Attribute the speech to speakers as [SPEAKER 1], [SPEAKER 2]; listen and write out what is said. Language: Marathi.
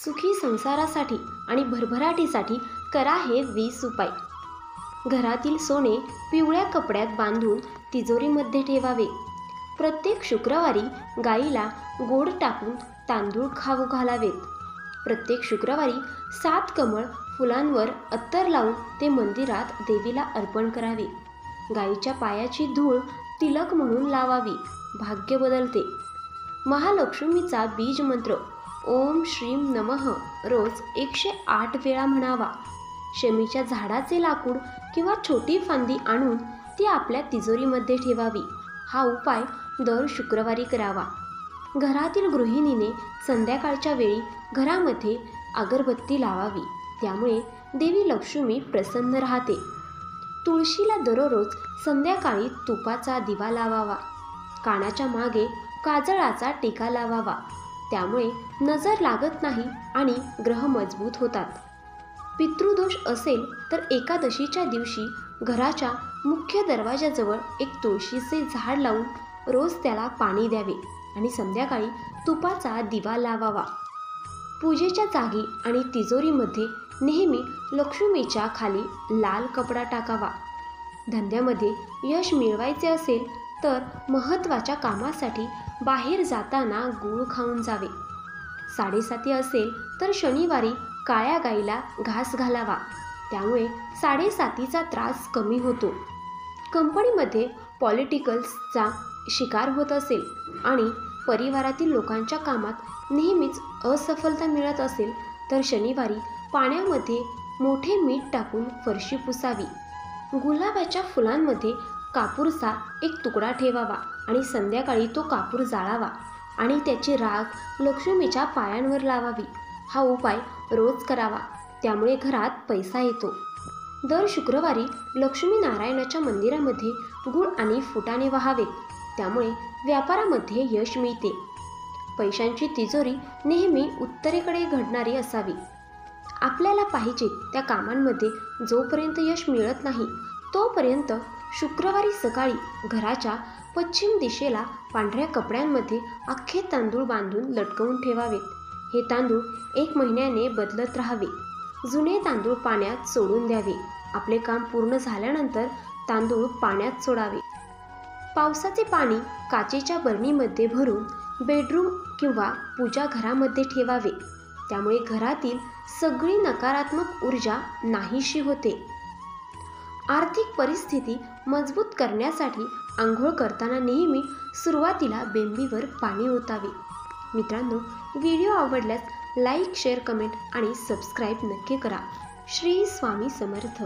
[SPEAKER 1] सुखी संसारासाठी आणि भरभराटीसाठी करा हे 20 उपाय। घरातील सोने पिवळ्या कपड्यात बांधून तिजोरीमध्ये ठेवावे। प्रत्येक शुक्रवारी गाईला गोड टाकून तांदूळ खाऊ घालावेत। प्रत्येक शुक्रवारी 7 कमळ फुलांवर अत्तर लावून ते मंदिरात देवीला अर्पण करावे। गाईच्या पायाची धूळ तिलक म्हणून लावावी, भाग्य बदलते। महालक्ष्मीचा बीज मंत्र ओम श्रीम नमः रोज 108 वेळा म्हणावा। शमीच्या झाडाचे लाकूड किंवा छोटी फांदी आणून ती आपल्या तिजोरीमध्ये ठेवावी। हा उपाय दर शुक्रवारी करावा। घरातील गृहिणीने संध्याकाळच्या वेळी घरामध्ये अगरबत्ती लावावी, त्यामुळे देवी लक्ष्मी प्रसन्न राहते। तुळशीला दररोज संध्याकाळी तुपाचा दिवा लावावा। कानाच्या मागे काजळाचा टिका लावावा, त्यामुळे नजर लागत नाही आणि ग्रह मजबूत होतात। पितृदोष असेल तर एकादशीच्या दिवशी घराच्या मुख्य दरवाजाजवळ एक तुळशीचे झाड लावून रोज त्याला पाणी द्यावे आणि संध्याकाळी तुपाचा दिवा लावावा। पूजेच्या जागी आणि तिजोरीमध्ये नेहमी लक्ष्मीच्या खाली लाल कपडा टाकावा। धंद्यामध्ये यश मिळवायचे असेल तर महत्त्वाच्या कामासाठी बाहेर जाताना गूळ खाऊन जावे। साडेसाती असेल तर शनिवारी काळ्या गाईला घास घालावा, त्यामुळे साडेसातीचा त्रास कमी होतो। कंपनीमध्ये पॉलिटिकल्सचा शिकार होत असेल आणि परिवारातील लोकांच्या कामात नेहमीच असफलता मिळत असेल तर शनिवारी पाण्यामध्ये मोठे मीठ टाकून फरशी पुसावी। गुलाबाच्या फुलांमध्ये कापूरचा एक तुकडा ठेवावा आणि संध्याकाळी तो कापूर जाळावा आणि त्याची राख लक्ष्मीच्या पायांवर लावावी। हा उपाय रोज करावा, त्यामुळे घरात पैसा येतो। दर शुक्रवारी लक्ष्मी नारायणाच्या मंदिरामध्ये गूळ आणि फुटाणे वाहावेत, त्यामुळे व्यापारामध्ये यश मिळते। पैशांची तिजोरी नेहमी उत्तरेकडे घडणारी असावी। आपल्याला पाहिजे त्या कामांमध्ये जोपर्यंत यश मिळत नाही तोपर्यंत शुक्रवारी सकाळी घराच्या पश्चिम दिशेला पांढऱ्या कपड्यांमध्ये अख्खे तांदूळ बांधून लटकवून ठेवावेत। हे तांदूळ 1 महिन्याने बदलत राहावे। जुने तांदूळ पाण्यात सोडून द्यावे। आपले काम पूर्ण झाल्यानंतर तांदूळ पाण्यात सोडावे। पावसाचे पाणी काचेच्या बरणीमध्ये भरून बेडरूम किंवा पूजा घरामध्ये ठेवावे, त्यामुळे घरातील सगळी नकारात्मक ऊर्जा नाहीशी होते। आर्थिक परिस्थिती मजबूत करण्यासाठी आंघोळ करताना नेहमी सुरुवातीला बेंबीवर पाणी ओतावे। मित्रांनो, व्हिडिओ आवडल्यास लाईक, शेअर, कमेंट आणि सबस्क्राईब नक्की करा। श्री स्वामी समर्थ।